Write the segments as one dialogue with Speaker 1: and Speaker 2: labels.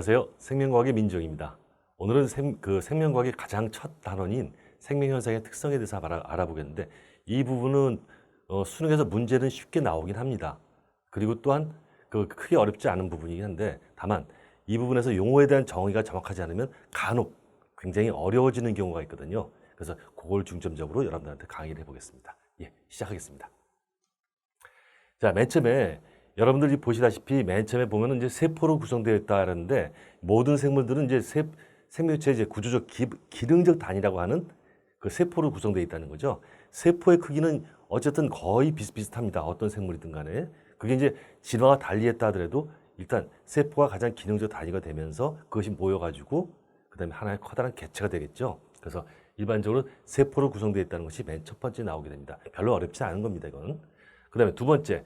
Speaker 1: 안녕하세요. 생명과학의 민정입니다. 오늘은 생명과학의 가장 첫 단원인 생명현상의 특성에 대해서 알아보겠는데 이 부분은 수능에서 문제는 쉽게 나오긴 합니다. 그리고 또한 크게 어렵지 않은 부분이긴 한데 다만 이 부분에서 용어에 대한 정의가 정확하지 않으면 간혹 굉장히 어려워지는 경우가 있거든요. 그래서 그걸 중점적으로 여러분들한테 강의를 해보겠습니다. 예, 시작하겠습니다. 자, 맨 처음에 여러분들이 보시다시피 맨 처음에 보면은 이제 세포로 구성되어 있다는데 모든 생물들은 이제 생명체의 이제 구조적 기능적 단위라고 하는 그 세포로 구성되어 있다는 거죠. 세포의 크기는 어쨌든 거의 비슷비슷합니다. 어떤 생물이든 간에. 그게 이제 진화가 달리했다 하더라도 일단 세포가 가장 기능적 단위가 되면서 그것이 모여가지고 그다음에 하나의 커다란 개체가 되겠죠. 그래서 일반적으로 세포로 구성되어 있다는 것이 맨 첫 번째 나오게 됩니다. 별로 어렵지 않은 겁니다, 이거는. 그다음에 두 번째,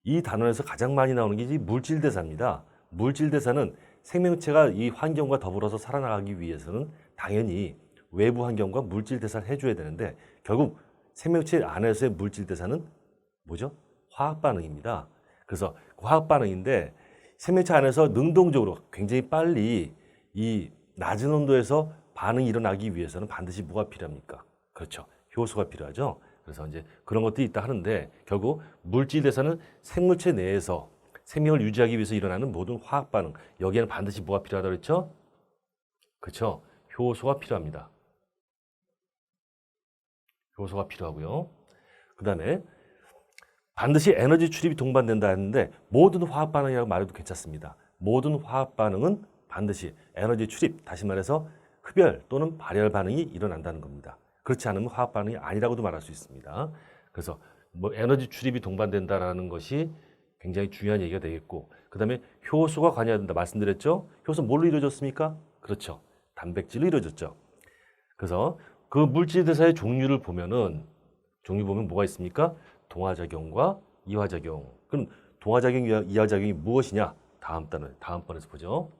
Speaker 1: 이 단원에서 가장 많이 나오는 게 물질 대사입니다. 물질 대사는 생명체가 이 환경과 더불어서 살아나가기 위해서는 당연히 외부 환경과 물질 대사를 해줘야 되는데 결국 생명체 안에서의 물질 대사는 뭐죠? 화학 반응입니다. 그래서 그 화학 반응인데 생명체 안에서 능동적으로 굉장히 빨리 이 낮은 온도에서 반응이 일어나기 위해서는 반드시 뭐가 필요합니까? 그렇죠. 효소가 필요하죠. 그래서 이제 그런 것들이 있다 하는데 결국 물질 대사는 생물체 내에서 생명을 유지하기 위해서 일어나는 모든 화학 반응, 여기에는 반드시 뭐가 필요하다고 그랬죠? 그렇죠. 효소가 필요합니다. 효소가 필요하고요. 그다음에 반드시 에너지 출입이 동반된다 했는데 모든 화학 반응이라고 말해도 괜찮습니다. 모든 화학 반응은 반드시 에너지 출입, 다시 말해서 흡열 또는 발열 반응이 일어난다는 겁니다. 그렇지 않으면 화학 반응이 아니라고도 말할 수 있습니다. 그래서 뭐 에너지 출입이 동반된다라는 것이 굉장히 중요한 얘기가 되겠고, 그다음에 효소가 관여해야 된다 말씀드렸죠. 효소 뭘로 이루어졌습니까? 그렇죠. 단백질로 이루어졌죠. 그래서 그 물질 대사의 종류를 보면은 종류 보면 뭐가 있습니까? 동화작용과 이화작용. 그럼 동화작용, 이화작용이 무엇이냐? 다음번에서 보죠.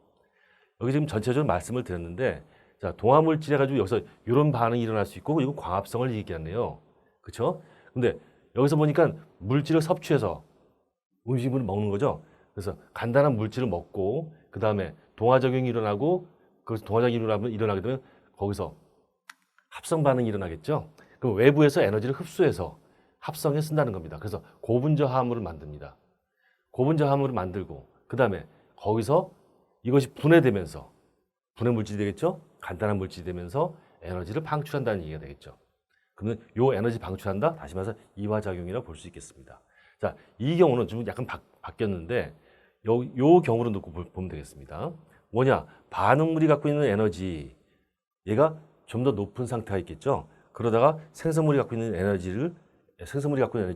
Speaker 1: 여기 지금 전체적으로 말씀을 드렸는데, 자, 동화물질 해가지고 여기서 이런 반응이 일어날 수 있고, 이건 광합성을 얘기하네요. 그렇죠? 근데 여기서 보니까 물질을 섭취해서 음식물을 먹는 거죠. 그래서 간단한 물질을 먹고, 그 다음에 동화작용이 일어나고, 거기서 동화작용이 일어나게 되면 거기서 합성 반응이 일어나겠죠. 그럼 외부에서 에너지를 흡수해서 합성에 쓴다는 겁니다. 그래서 고분자 화합물을 만듭니다. 고분자 화합물을 만들고, 그 다음에 거기서 이것이 분해되면서 분해 물질이 되겠죠? 간단한 물질이 되면서 에너지를 방출한다는 얘기가 되겠죠. 그러면 요 에너지 방출한다? 다시 말해서 이화작용이라고 볼 수 있겠습니다. 자, 이 경우는 좀 약간 바뀌었는데 요 경우로 놓고 보면 되겠습니다. 뭐냐? 반응물이 갖고 있는 에너지, 얘가 좀 더 높은 상태가 있겠죠? 그러다가 생성물이 갖고 있는 에너지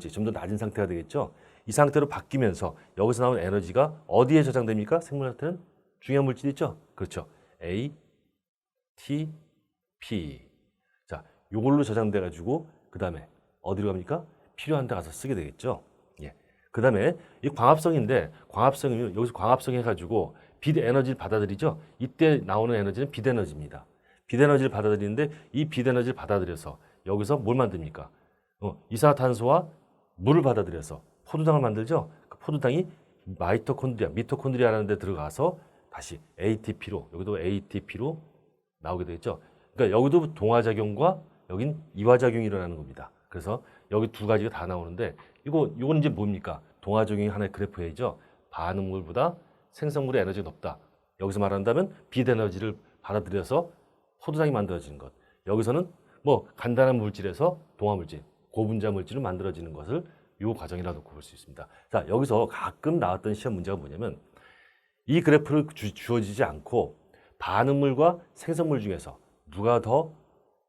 Speaker 1: 좀 더 낮은 상태가 되겠죠? 이 상태로 바뀌면서 여기서 나온 에너지가 어디에 저장됩니까? 생물한테는 중요한 물질이 있죠? 그렇죠. A, T, P. 자, 요걸로 저장돼 가지고 그 다음에 어디로 갑니까? 필요한 데 가서 쓰게 되겠죠. 예. 그 다음에 이 광합성인데 광합성이면 여기서 광합성 해가지고 빛 에너지를 받아들이죠. 이때 나오는 에너지는 빛 에너지입니다. 빛 에너지를 받아들이는데 이 빛 에너지를 받아들여서 여기서 뭘 만듭니까? 이산화탄소와 물을 받아들여서 포도당을 만들죠. 그 포도당이 미토콘드리아라는 데 들어가서 다시 ATP로, 여기도 ATP로 나오게 되겠죠. 그러니까 여기도 동화작용과 여긴 이화작용이 일어나는 겁니다. 그래서 여기 두 가지가 다 나오는데 이건 이제 뭡니까? 동화작용이 하나의 그래프이죠. 반응물보다 생성물의 에너지가 높다. 여기서 말한다면 빛 에너지를 받아들여서 포도당이 만들어지는 것. 여기서는 뭐 간단한 물질에서 동화물질, 고분자 물질로 만들어지는 것을 이 과정이라 놓고 볼 수 있습니다. 자, 여기서 가끔 나왔던 시험 문제가 뭐냐면 이 그래프를 주어지지 않고 반응물과 생성물 중에서 누가 더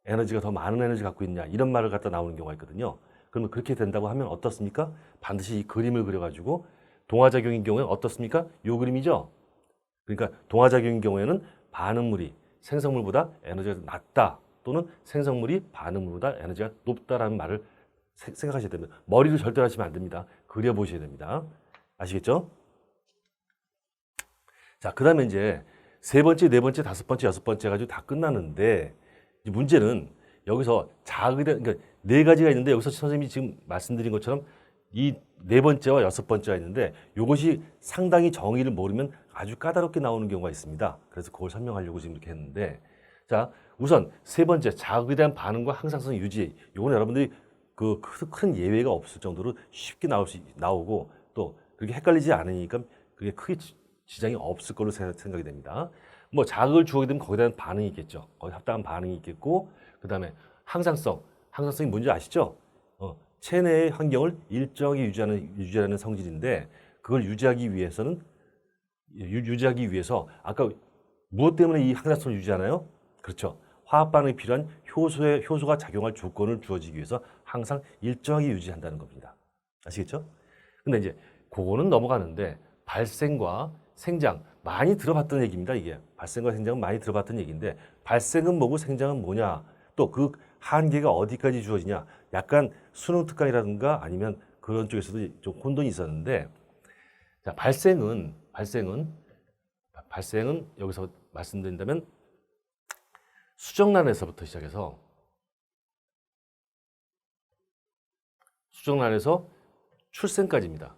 Speaker 1: 에너지가 더 많은 에너지를 갖고 있냐 이런 말을 갖다 나오는 경우가 있거든요. 그러면 그렇게 된다고 하면 어떻습니까? 반드시 이 그림을 그려가지고 동화작용인 경우에 어떻습니까? 이 그림이죠. 그러니까 동화작용인 경우에는 반응물이 생성물보다 에너지가 낮다 또는 생성물이 반응물보다 에너지가 높다라는 말을 생각하셔야 됩니다. 머리로 절대 하시면 안 됩니다. 그려보셔야 됩니다. 아시겠죠? 자, 그 다음에 이제 세 번째, 네 번째, 다섯 번째, 여섯 번째 가지고 다 끝나는데 문제는 여기서 그러니까 네 가지가 있는데 여기서 선생님이 지금 말씀드린 것처럼 이 네 번째와 여섯 번째가 있는데 이것이 상당히 정의를 모르면 아주 까다롭게 나오는 경우가 있습니다. 그래서 그걸 설명하려고 지금 이렇게 했는데, 자, 우선 세 번째, 자극에 대한 반응과 항상성 유지. 이거는 여러분들이 그 큰 예외가 없을 정도로 쉽게 나오고 또 그렇게 헷갈리지 않으니까 그게 크게 지장이 없을 걸로 생각이 됩니다. 뭐 자극을 주게 되면 거기에 대한 반응이 있겠죠. 거기 합당한 반응이 있겠고, 그 다음에 항상성이 뭔지 아시죠? 체내의 환경을 일정하게 유지하는 성질인데, 그걸 유지하기 위해서 아까 무엇 때문에 이 항상성을 유지하나요? 그렇죠. 화학 반응이 필요한 효소가 작용할 조건을 주어지기 위해서 항상 일정하게 유지한다는 겁니다. 아시겠죠? 근데 이제 그거는 넘어가는데, 발생과 생장 많이 들어봤던 얘기입니다. 이게 발생과 생장은 많이 들어봤던 얘기인데, 발생은 뭐고 생장은 뭐냐, 또 그 한계가 어디까지 주어지냐, 약간 수능 특강이라든가 아니면 그런 쪽에서도 좀 혼돈이 있었는데, 자, 발생은 여기서 말씀드린다면 수정란에서부터 시작해서 출생까지입니다.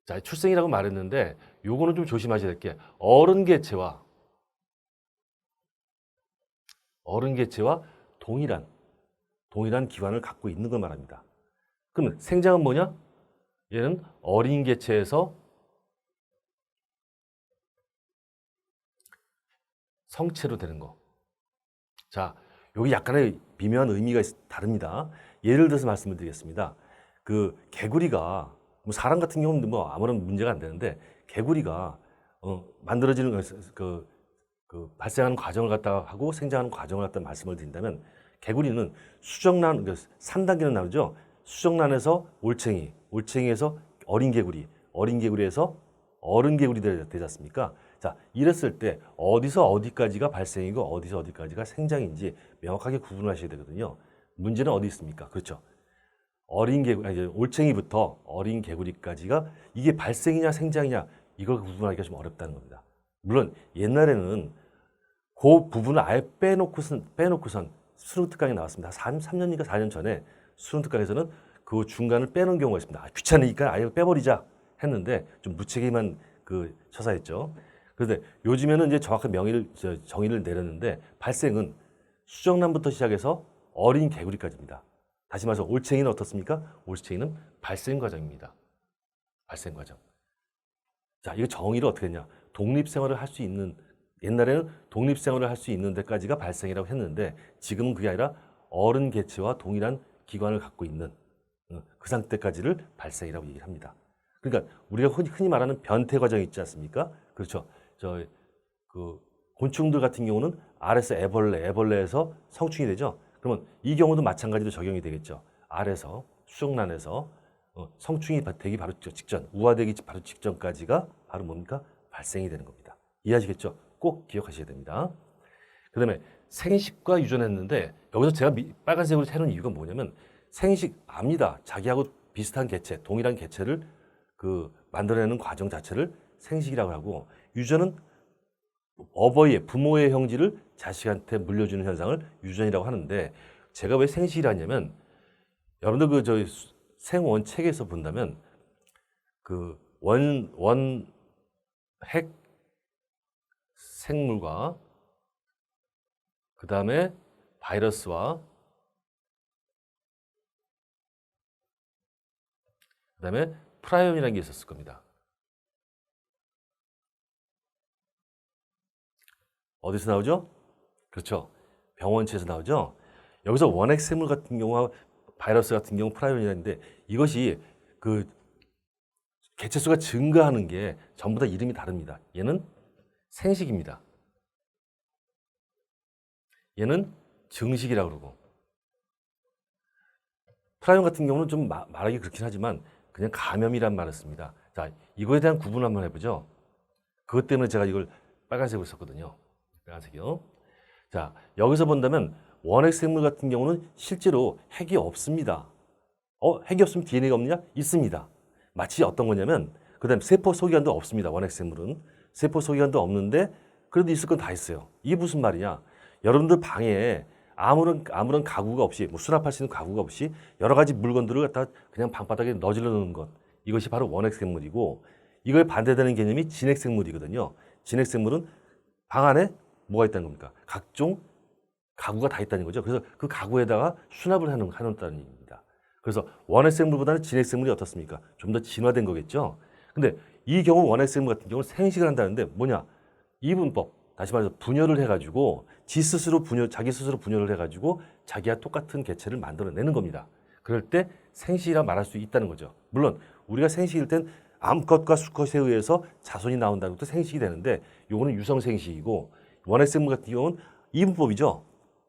Speaker 1: 자, 출생이라고 말했는데 요거는 좀 조심하셔야 될 게, 어른 개체와 동일한 기관을 갖고 있는 걸 말합니다. 그러면 생장은 뭐냐? 얘는 어린 개체에서 성체로 되는 거. 자, 여기 약간의 미묘한 의미가 다릅니다. 예를 들어서 말씀을 드리겠습니다. 그 개구리가, 뭐 사람 같은 경우는 뭐 아무런 문제가 안 되는데, 개구리가 만들어지는 그 발생하는 과정을 갖다 하고 생장하는 과정을 갖다 말씀을 드린다면, 개구리는 수정란, 3단계는 나누죠. 수정란에서 올챙이에서 어린 개구리에서 어른 개구리 되지 않습니까? 자, 이랬을 때 어디서 어디까지가 발생이고 어디서 어디까지가 생장인지 명확하게 구분하셔야 되거든요. 문제는 어디 있습니까? 그렇죠. 올챙이부터 어린 개구리까지가 이게 발생이냐 생장이냐, 이걸 구분하기가 좀 어렵다는 겁니다. 물론 옛날에는 그 부분을 아예 빼놓고선 수능 특강에 나왔습니다. 3년인가 4년 전에 수능 특강에서는 그 중간을 빼놓은 경우가 있습니다. 귀찮으니까 아예 빼버리자 했는데 좀 무책임한 그 처사였죠. 그런데 요즘에는 이제 정확한 정의를 내렸는데, 발생은 수정란부터 시작해서 어린 개구리까지입니다. 다시 말해서 올챙이는 어떻습니까? 올챙이는 발생 과정입니다. 발생 과정. 자, 이거 정의를 어떻게 했냐? 독립생활을 할 수 있는, 옛날에는 독립생활을 할 수 있는 데까지가 발생이라고 했는데, 지금은 그게 아니라 어른 개체와 동일한 기관을 갖고 있는 그 상태까지를 발생이라고 얘기를 합니다. 그러니까 우리가 흔히 말하는 변태 과정이 있지 않습니까? 그렇죠. 그 곤충들 같은 경우는 알에서 애벌레에서 성충이 되죠. 그러면 이 경우도 마찬가지로 적용이 되겠죠. 알에서, 수정란에서 성충이 되기 바로 직전, 우화되기 바로 직전까지가 바로 뭡니까? 발생이 되는 겁니다. 이해하시겠죠? 꼭 기억하셔야 됩니다. 그 다음에 생식과 유전했는데, 여기서 제가 빨간색으로 해놓은 이유가 뭐냐면, 생식 압니다. 자기하고 비슷한 개체, 동일한 개체를 만들어내는 과정 자체를 생식이라고 하고, 유전은 부모의 형질을 자식한테 물려주는 현상을 유전이라고 하는데, 제가 왜 생식이라 하냐면, 여러분들 생원 책에서 본다면 핵 생물과 그 다음에 바이러스와 그 다음에 프라이온이라는 게 있었을 겁니다. 어디서 나오죠? 그렇죠. 병원체에서 나오죠. 여기서 원핵 생물 같은 경우와 바이러스 같은 경우 프라이온이라는데, 이것이 그 개체수가 증가하는 게 전부 다 이름이 다릅니다. 얘는 생식입니다. 얘는 증식이라고 그러고, 프라이온 같은 경우는 좀 말하기 그렇긴 하지만 그냥 감염이란 말을 씁니다. 자, 이거에 대한 구분 한번 해보죠. 그것 때문에 제가 이걸 빨간색으로 썼거든요. 빨간색이요. 자, 여기서 본다면 원핵 생물 같은 경우는 실제로 핵이 없습니다. 핵이 없으면 DNA가 없느냐? 있습니다. 마치 어떤 거냐면, 그 다음에 세포 소기관도 없습니다. 원핵 생물은. 세포 소기관도 없는데 그래도 있을 건 다 있어요. 이게 무슨 말이냐? 여러분들 방에 아무런 가구가 없이 뭐 수납할 수 있는 가구가 없이 여러 가지 물건들을 갖다 그냥 방바닥에 너질러 놓는 것 이것이 바로 원핵생물이고 이거에 반대되는 개념이 진핵생물이거든요. 진핵생물은 방 안에 뭐가 있다는 겁니까? 각종 가구가 다 있다는 거죠. 그래서 그 가구에다가 수납을 해놓는다는 얘기입니다. 그래서 원핵생물보다는 진핵생물이 어떻습니까? 좀 더 진화된 거겠죠. 근데 이 경우 원핵생물 같은 경우는 생식을 한다는데 뭐냐? 이분법 다시 말해서 분열을 해가지고 자기 스스로 분열을 해가지고 자기와 똑같은 개체를 만들어내는 겁니다. 그럴 때 생식이라 말할 수 있다는 거죠. 물론 우리가 생식일 땐 암컷과 수컷에 의해서 자손이 나온다는 것도 생식이 되는데 요거는 유성생식이고 원핵생물 같은 경우는 이분법이죠.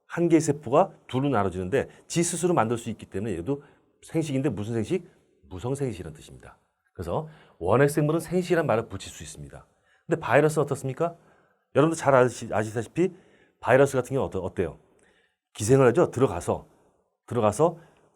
Speaker 1: 한 개의 세포가 둘로 나눠지는데 지 스스로 만들 수 있기 때문에 얘도 생식인데 무슨 생식? 무성생식이라는 뜻입니다. 그래서 원핵생물은 생식이라는 말을 붙일 수 있습니다. 근데 바이러스는 어떻습니까? 여러분들 잘 아시다시피 바이러스 같은 경우는 어때요? 기생을 하죠. 들어가서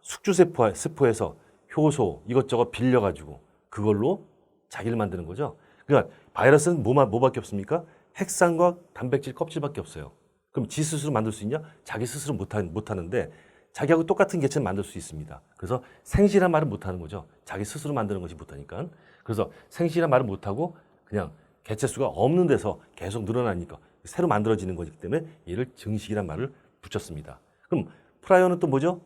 Speaker 1: 숙주세포에서 효소 이것저것 빌려가지고 그걸로 자기를 만드는 거죠. 그러니까 바이러스는 뭐밖에 없습니까? 핵산과 단백질 껍질밖에 없어요. 그럼 지 스스로 만들 수 있냐? 자기 스스로 못하는데 자기하고 똑같은 개체는 만들 수 있습니다. 그래서 생시란 말은 못하는 거죠. 자기 스스로 만드는 것이 못하니까. 그래서 생시란 말은 못하고 그냥 개체 수가 없는 데서 계속 늘어나니까 새로 만들어지는 거기 때문에 얘를 증식이란 말을 붙였습니다. 그럼 프라이온은 또 뭐죠?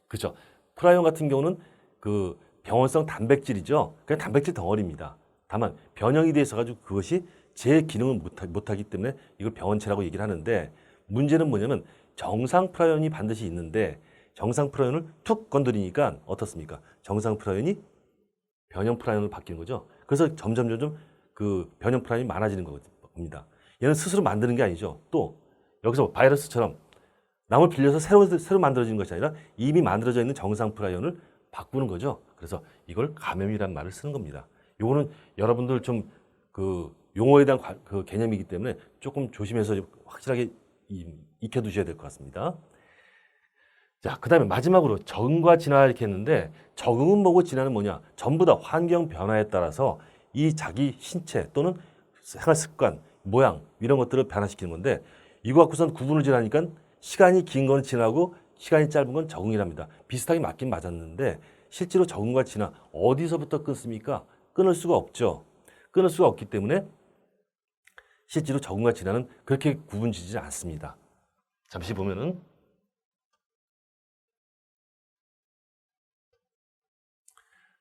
Speaker 1: 그렇죠. 프라이온 같은 경우는 그 병원성 단백질이죠. 그냥 단백질 덩어리입니다. 다만 변형이 돼 있어가지고 그것이 제 기능을 못하기 때문에 이걸 병원체라고 얘기를 하는데 문제는 뭐냐면 정상 프라이온이 반드시 있는데 정상 프라이온을 툭 건드리니까 어떻습니까? 정상 프라이온이 변형 프라이온으로 바뀌는 거죠. 그래서 점점 그 변형 프라이온이 많아지는 겁니다. 얘는 스스로 만드는 게 아니죠. 또 여기서 바이러스처럼 남을 빌려서 새로 만들어지는 것이 아니라 이미 만들어져 있는 정상 프라이온을 바꾸는 거죠. 그래서 이걸 감염이란 말을 쓰는 겁니다. 요거는 여러분들 좀 그 용어에 대한 그 개념이기 때문에 조금 조심해서 확실하게 익혀두셔야 될 것 같습니다. 자, 그 다음에 마지막으로 적응과 진화 이렇게 했는데 적응은 뭐고 진화는 뭐냐? 전부 다 환경 변화에 따라서 이 자기 신체 또는 생활 습관, 모양 이런 것들을 변화시키는 건데 이거 갖고선 구분을 지으니까 시간이 긴 건 진화고 시간이 짧은 건 적응이랍니다. 비슷하게 맞긴 맞았는데 실제로 적응과 진화 어디서부터 끊습니까? 끊을 수가 없죠. 끊을 수가 없기 때문에 실제로 적응과 진화는 그렇게 구분지지 않습니다. 잠시 보면은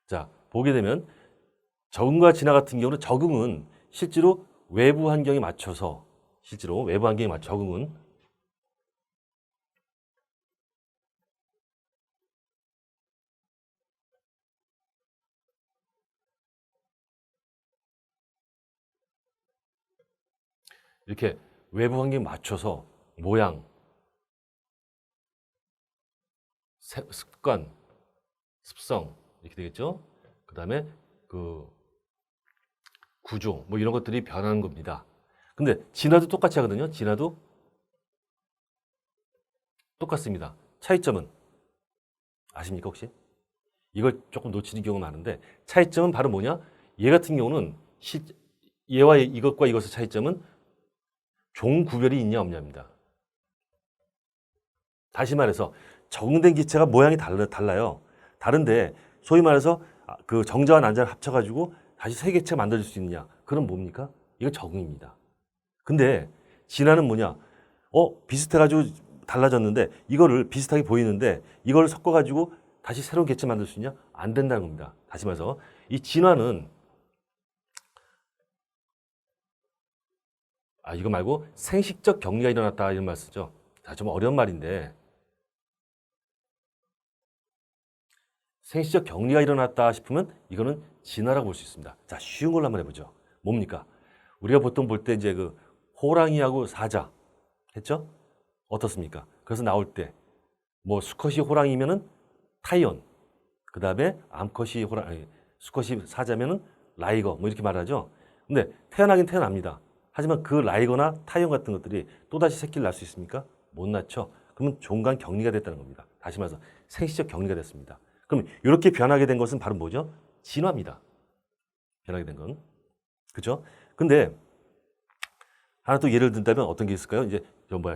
Speaker 1: 자, 보게 되면 적응과 진화 같은 경우는 적응은 실제로 외부 환경에 맞춰서 적응은 이렇게 외부 환경에 맞춰서 모양, 습관, 습성 이렇게 되겠죠. 그 다음에 그 구조 뭐 이런 것들이 변하는 겁니다. 근데 진화도 똑같이 하거든요. 진화도 똑같습니다. 차이점은 아십니까 혹시? 이걸 조금 놓치는 경우가 많은데 차이점은 바로 뭐냐? 얘 같은 경우는 얘와 이것과 이것의 차이점은 종 구별이 있냐 없냐입니다. 다시 말해서 적응된 기체가 모양이 달라요. 다른데 소위 말해서 그 정자와 난자를 합쳐가지고 다시 새 개체 만들어줄 수 있느냐? 그럼 뭡니까? 이거 적응입니다. 근데 진화는 뭐냐? 비슷해가지고 달라졌는데 이거를 비슷하게 보이는데 이걸 섞어가지고 다시 새로운 개체 만들 수 있냐? 안 된다는 겁니다. 다시 말해서 이 진화는 이거 말고 생식적 격리가 일어났다 이런 말 쓰죠. 자, 좀 어려운 말인데 생식적 격리가 일어났다 싶으면 이거는 진화라고 볼 수 있습니다. 자, 쉬운 걸로 한번 해보죠. 뭡니까? 우리가 보통 볼 때 이제 그 호랑이하고 사자 했죠? 어떻습니까? 그래서 나올 때 뭐 수컷이 호랑이면은 타이온, 그 다음에 수컷이 사자면은 라이거 뭐 이렇게 말하죠. 근데 태어나긴 태어납니다. 하지만 그 라이거나 타이온 같은 것들이 또다시 새끼를 낳을 수 있습니까? 못 낳죠. 그러면 종간 격리가 됐다는 겁니다. 다시 말해서 생식적 격리가 됐습니다. 그럼 이렇게 변하게 된 것은 바로 뭐죠? 진화입니다. 변하게 된 건. 그죠? 근데 하나 또 예를 든다면 어떤 게 있을까요? 이제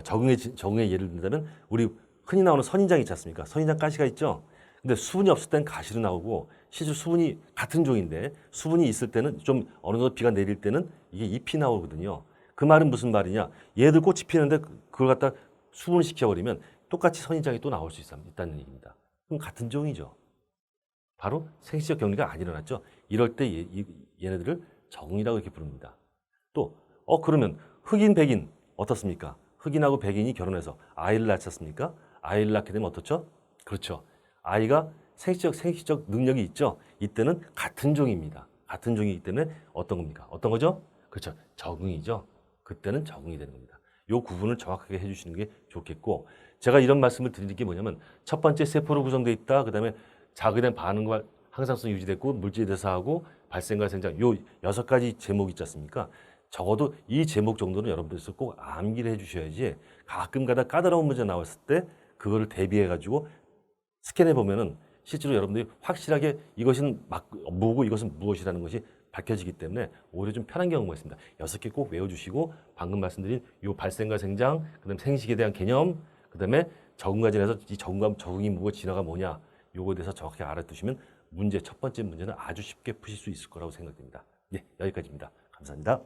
Speaker 1: 적응의 예를 든다면 우리 흔히 나오는 선인장 있지 않습니까? 선인장 가시가 있죠. 근데 수분이 없을 땐 가시로 나오고 실제 수분이 같은 종인데 수분이 있을 때는 좀 어느 정도 비가 내릴 때는 이게 잎이 나오거든요. 그 말은 무슨 말이냐? 얘들 꽃이 피는데 그걸 갖다 수분을 시켜버리면 똑같이 선인장이 또 나올 수 있다는 얘기입니다. 그럼 같은 종이죠. 바로 생시적 격리가 안 일어났죠. 이럴 때 얘네들을 적응이라고 이렇게 부릅니다. 또 그러면 흑인, 백인 어떻습니까? 흑인하고 백인이 결혼해서 아이를 낳았습니까? 아이를 낳게 되면 어떻죠? 그렇죠. 아이가 생시적 능력이 있죠. 이때는 같은 종입니다. 같은 종이기 때문에 어떤 겁니까? 어떤 거죠? 그렇죠. 적응이죠. 그때는 적응이 되는 겁니다. 요 구분을 정확하게 해주시는 게 좋겠고, 제가 이런 말씀을 드리는 게 뭐냐면 첫 번째 세포로 구성되어 있다. 그다음에 자극에 대한 반응과 항상성 유지됐고 물질 대사하고 발생과 생장 요 6가지 제목이 있지 않습니까? 적어도 이 제목 정도는 여러분들께서 꼭 암기를 해주셔야지 가끔가다 까다로운 문제 나왔을 때 그거를 대비해 가지고 스캔해 보면은 실제로 여러분들이 확실하게 이것은 뭐고 이것은 무엇이라는 것이 밝혀지기 때문에 오히려 좀 편한 경우가 있습니다. 6개 꼭 외워주시고 방금 말씀드린 요 발생과 생장, 그다음에 생식에 대한 개념, 그다음에 적응과 진화에서 이 적응이 뭐고 진화가 뭐냐 요거에 대해서 정확히 알아두시면 첫 번째 문제는 아주 쉽게 푸실 수 있을 거라고 생각됩니다. 예, 여기까지입니다. 감사합니다.